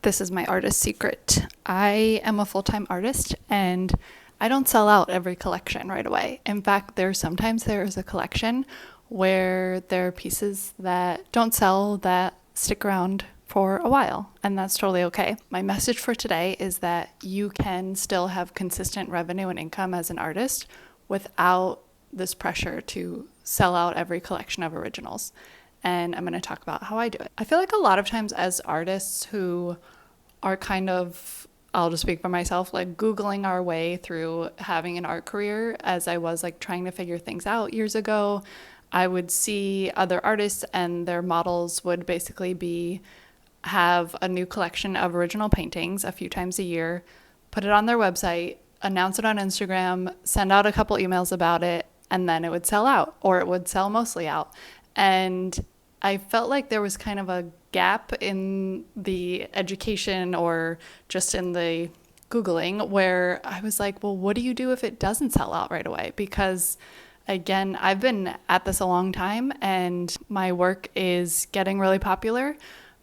This is my artist secret. I am a full-time artist and I don't sell out every collection right away. In fact, sometimes there is a collection where there are pieces that don't sell that stick around for a while, and that's totally okay. My message for today is that you can still have consistent revenue and income as an artist without this pressure to sell out every collection of originals. And I'm going to talk about how I do it. I feel like a lot of times as artists who are kind of, I'll just speak for myself, like Googling our way through having an art career, as I was like trying to figure things out years ago, I would see other artists and their models would basically have a new collection of original paintings a few times a year, put it on their website, announce it on Instagram, send out a couple emails about it, and then it would sell out, or it would sell mostly out. And I felt like there was kind of a gap in the education or just in the Googling where I was like, well, what do you do if it doesn't sell out right away? Because again, I've been at this a long time and my work is getting really popular,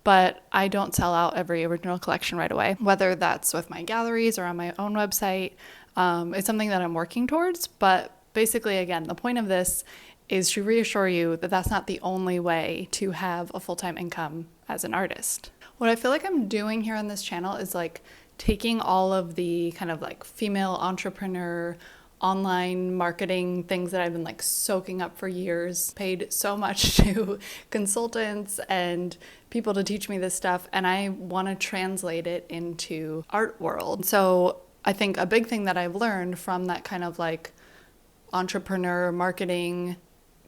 but I don't sell out every original collection right away, whether that's with my galleries or on my own website. It's something that I'm working towards, but basically, again, the point of this is to reassure you that that's not the only way to have a full-time income as an artist. What I feel like I'm doing here on this channel is like taking all of the kind of like female entrepreneur online marketing things that I've been like soaking up for years, paid so much to consultants and people to teach me this stuff, and I want to translate it into art world. So I think a big thing that I've learned from that kind of like entrepreneur marketing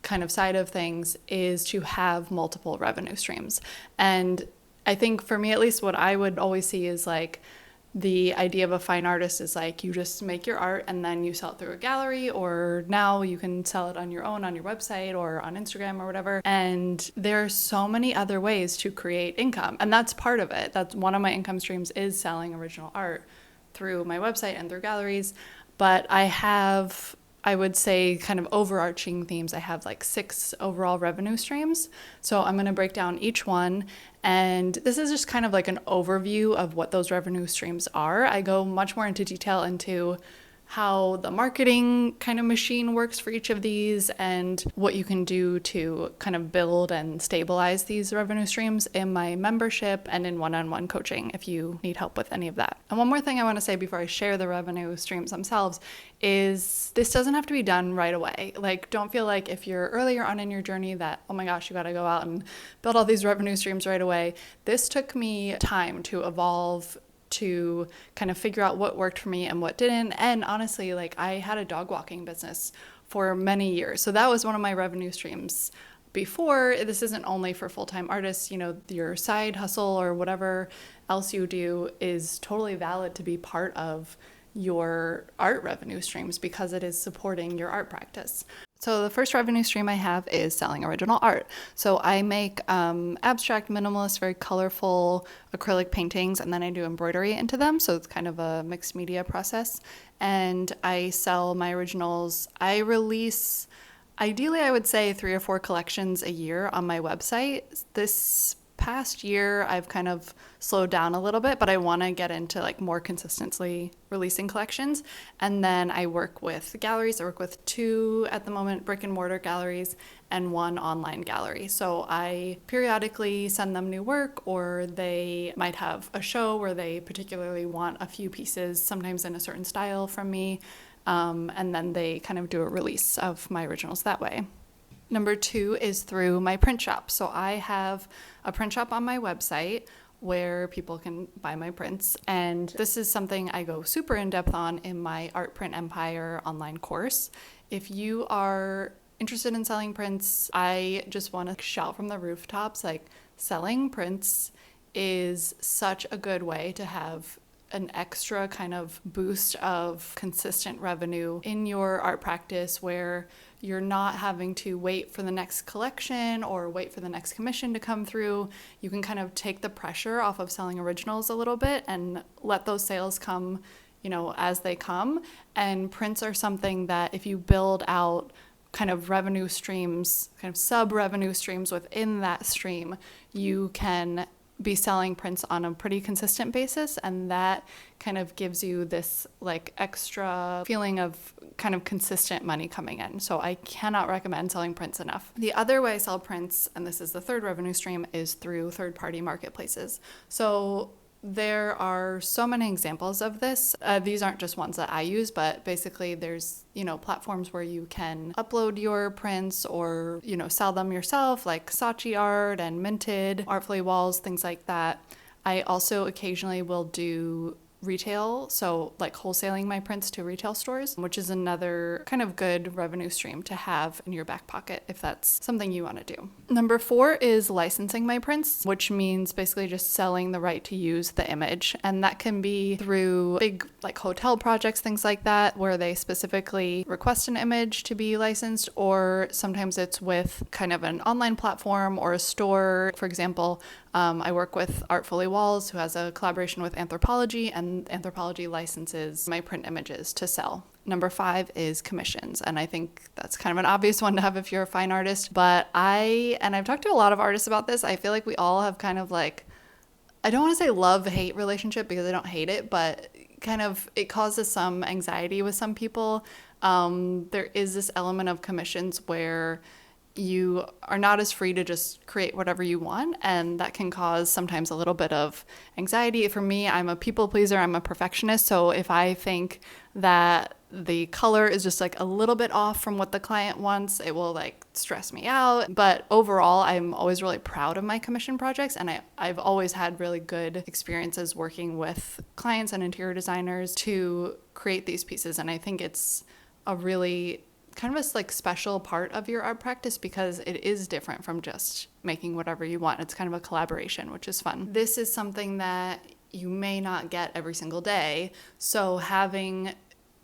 kind of side of things is to have multiple revenue streams. And I think for me, at least, what I would always see is like the idea of a fine artist is like you just make your art and then you sell it through a gallery, or now you can sell it on your own on your website or on Instagram or whatever. And there are so many other ways to create income, and that's part of it. That's one of my income streams, is selling original art through my website and through galleries. But I would say kind of overarching themes. I have like 6 overall revenue streams. So I'm going to break down each one. And this is just kind of like an overview of what those revenue streams are. I go much more into detail into how the marketing kind of machine works for each of these and what you can do to kind of build and stabilize these revenue streams in my membership and in one-on-one coaching if you need help with any of that. And one more thing I want to say before I share the revenue streams themselves is this doesn't have to be done right away. Like, don't feel like if you're earlier on in your journey that, oh my gosh, you got to go out and build all these revenue streams right away. This took me time to evolve, to kind of figure out what worked for me and what didn't. And honestly, like I had a dog walking business for many years. So that was one of my revenue streams before. This isn't only for full-time artists, your side hustle or whatever else you do is totally valid to be part of your art revenue streams because it is supporting your art practice. So the first revenue stream I have is selling original art. So I make abstract, minimalist, very colorful acrylic paintings, and then I do embroidery into them. So it's kind of a mixed media process. And I sell my originals. I release, ideally, I would say 3 or 4 collections a year on my website. This past year I've kind of slowed down a little bit, but I want to get into like more consistently releasing collections. And then I work with galleries. I work with 2 at the moment brick and mortar galleries and 1 online gallery. So I periodically send them new work, or they might have a show where they particularly want a few pieces, sometimes in a certain style from me. And then they kind of do a release of my originals that way. Number 2 is through my print shop. So I have a print shop on my website where people can buy my prints. And this is something I go super in depth on in my Art Print Empire online course. If you are interested in selling prints, I just want to shout from the rooftops, like selling prints is such a good way to have an extra kind of boost of consistent revenue in your art practice, where you're not having to wait for the next collection or wait for the next commission to come through. You can kind of take the pressure off of selling originals a little bit and let those sales come, as they come. And prints are something that if you build out kind of revenue streams, kind of sub revenue streams within that stream, you can be selling prints on a pretty consistent basis, and that kind of gives you this like extra feeling of kind of consistent money coming in. So I cannot recommend selling prints enough. The other way I sell prints, and this is the third revenue stream, is through third-party marketplaces. So there are so many examples of this. These aren't just ones that I use, but basically there's, platforms where you can upload your prints or, sell them yourself, like Saatchi Art and Minted, Artfully Walls, things like that. I also occasionally will do retail, so like wholesaling my prints to retail stores, which is another kind of good revenue stream to have in your back pocket if that's something you want to do. Number 4 is licensing my prints, which means basically just selling the right to use the image. And that can be through big like hotel projects, things like that, where they specifically request an image to be licensed, or sometimes it's with kind of an online platform or a store. For example, I work with Artfully Walls, who has a collaboration with Anthropologie, and Anthropologie licenses my print images to sell. Number 5 is commissions, and I think that's kind of an obvious one to have if you're a fine artist, but I've talked to a lot of artists about this. I feel like we all have kind of like, I don't want to say love-hate relationship because I don't hate it, but kind of it causes some anxiety with some people. There is this element of commissions where you are not as free to just create whatever you want, and that can cause sometimes a little bit of anxiety. For me, I'm a people pleaser, I'm a perfectionist, so if I think that the color is just like a little bit off from what the client wants, it will like stress me out. But overall, I'm always really proud of my commission projects, and I've always had really good experiences working with clients and interior designers to create these pieces, and I think it's a really kind of a like special part of your art practice because it is different from just making whatever you want. It's kind of a collaboration, which is fun. This is something that you may not get every single day. So having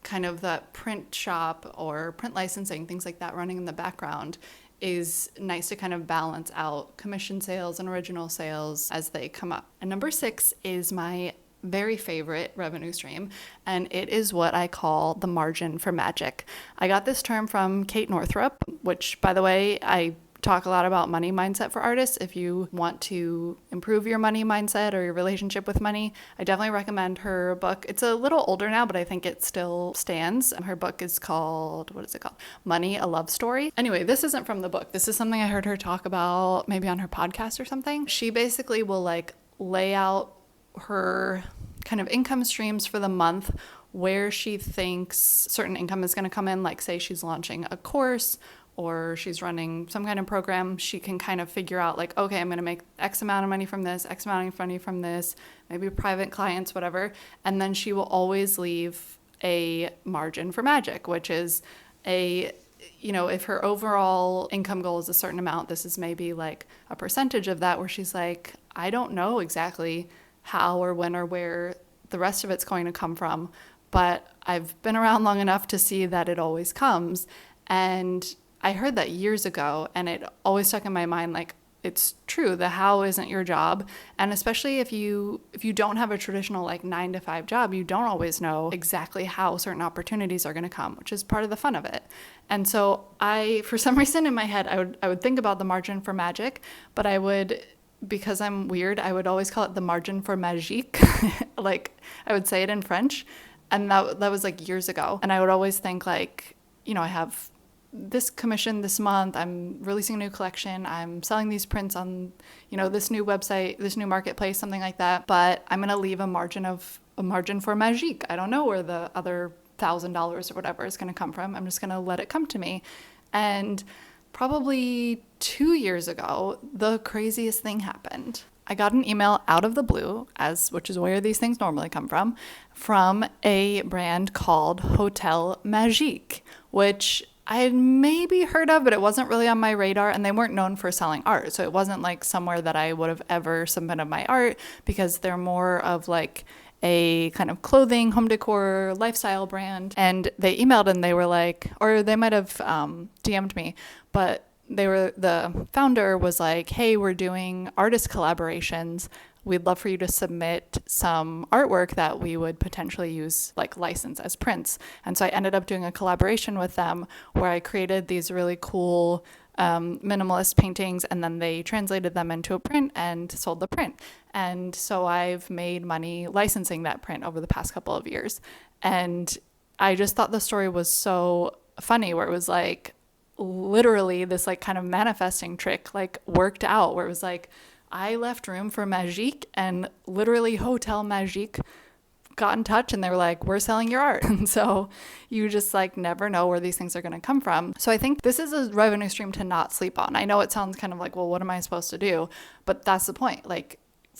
kind of that print shop or print licensing, things like that running in the background is nice to kind of balance out commission sales and original sales as they come up. And number 6 is my very favorite revenue stream, and it is what I call the margin for magic. I got this term from Kate Northrup, which, by the way, I talk a lot about money mindset for artists. If you want to improve your money mindset or your relationship with money, I definitely recommend her book. It's a little older now, but I think it still stands. Her book is called, what is it called? Money, A Love Story. Anyway, this isn't from the book. This is something I heard her talk about maybe on her podcast or something. She basically will like lay out her kind of income streams for the month where she thinks certain income is going to come in. Like say she's launching a course or she's running some kind of program, she can kind of figure out like, okay, I'm going to make X amount of money from this, X amount of money from this, maybe private clients, whatever. And then she will always leave a margin for magic, which is if her overall income goal is a certain amount, this is maybe like a percentage of that where she's like, I don't know exactly how or when or where the rest of it's going to come from, but I've been around long enough to see that it always comes. And I heard that years ago, and it always stuck in my mind, like, it's true, the how isn't your job. And especially if you don't have a traditional like 9-to-5 job, you don't always know exactly how certain opportunities are going to come, which is part of the fun of it. And so for some reason in my head, I would think about the margin for magic, but because I'm weird, I would always call it the margin for magique. Like I would say it in French, and that was like years ago. And I would always think like, I have this commission this month, I'm releasing a new collection, I'm selling these prints on, this new website, this new marketplace, something like that. But I'm going to leave a margin for magique. I don't know where the other $1,000 or whatever is going to come from. I'm just going to let it come to me. And probably 2 years ago, the craziest thing happened. I got an email out of the blue, which is where these things normally come from a brand called Hotel Magique, which I had maybe heard of, but it wasn't really on my radar, and they weren't known for selling art. So it wasn't like somewhere that I would have ever submitted my art, because they're more of like a kind of clothing, home decor, lifestyle brand. And they emailed and they were like, or they might have DM'd me, but the founder was like, hey, we're doing artist collaborations. we'd love for you to submit some artwork that we would potentially use, like license as prints. And so I ended up doing a collaboration with them where I created these really cool minimalist paintings, and then they translated them into a print and sold the print. And so I've made money licensing that print over the past couple of years. And I just thought the story was so funny, where it was like literally this like kind of manifesting trick like worked out, where it was like I left room for Magique, and literally Hotel Magique got in touch and they were like, we're selling your art. And so you just like never know where these things are going to come from. So I think this is a revenue stream to not sleep on. I know it sounds kind of like, well, what am I supposed to do? But that's the point. Like,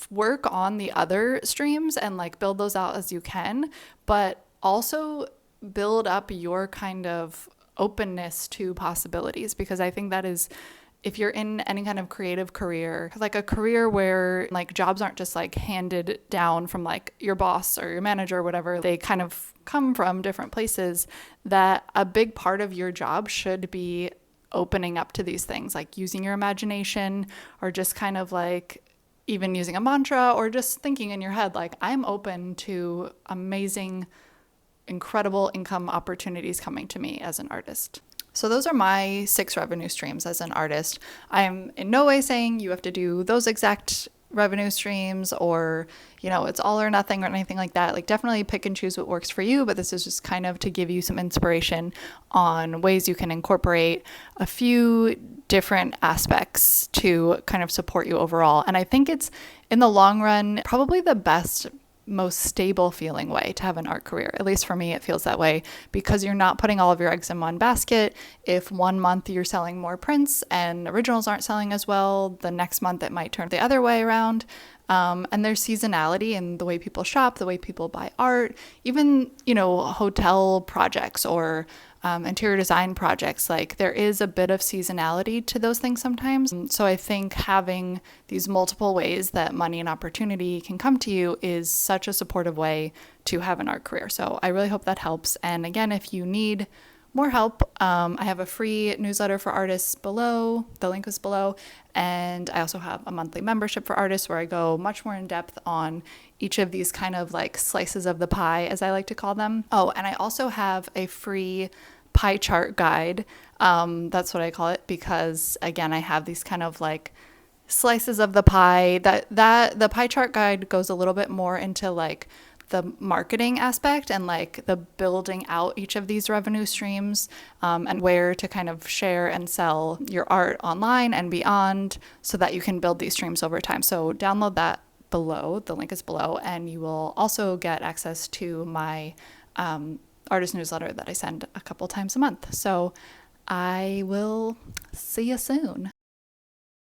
work on the other streams and like build those out as you can, but also build up your kind of openness to possibilities, because I think that is, if you're in any kind of creative career, like a career where like jobs aren't just like handed down from like your boss or your manager or whatever, they kind of come from different places, that a big part of your job should be opening up to these things, like using your imagination, or just kind of like even using a mantra, or just thinking in your head, like, I'm open to amazing, incredible income opportunities coming to me as an artist. So those are my 6 revenue streams as an artist. I'm in no way saying you have to do those exact revenue streams, or, you know, it's all or nothing or anything like that. Like, definitely pick and choose what works for you, but this is just kind of to give you some inspiration on ways you can incorporate a few different aspects to kind of support you overall. And I think it's, in the long run, probably the best, most stable feeling way to have an art career. At least for me, it feels that way, because you're not putting all of your eggs in one basket. If one month you're selling more prints and originals aren't selling as well, the next month it might turn the other way around. And there's seasonality in the way people shop, the way people buy art, even, you know, hotel projects or interior design projects. Like, there is a bit of seasonality to those things sometimes. So I think having these multiple ways that money and opportunity can come to you is such a supportive way to have an art career. So I really hope that helps. And again, if you need more help, I have a free newsletter for artists below. The link is below. And I also have a monthly membership for artists where I go much more in depth on each of these kind of like slices of the pie, as I like to call them. Oh, and I also have a free pie chart guide. That's what I call it, because again, I have these kind of like slices of the pie that the pie chart guide goes a little bit more into like the marketing aspect and like the building out each of these revenue streams, and where to kind of share and sell your art online and beyond, so that you can build these streams over time. So download that below. The link is below, and you will also get access to my artist newsletter that I send a couple times a month. So I will see you soon.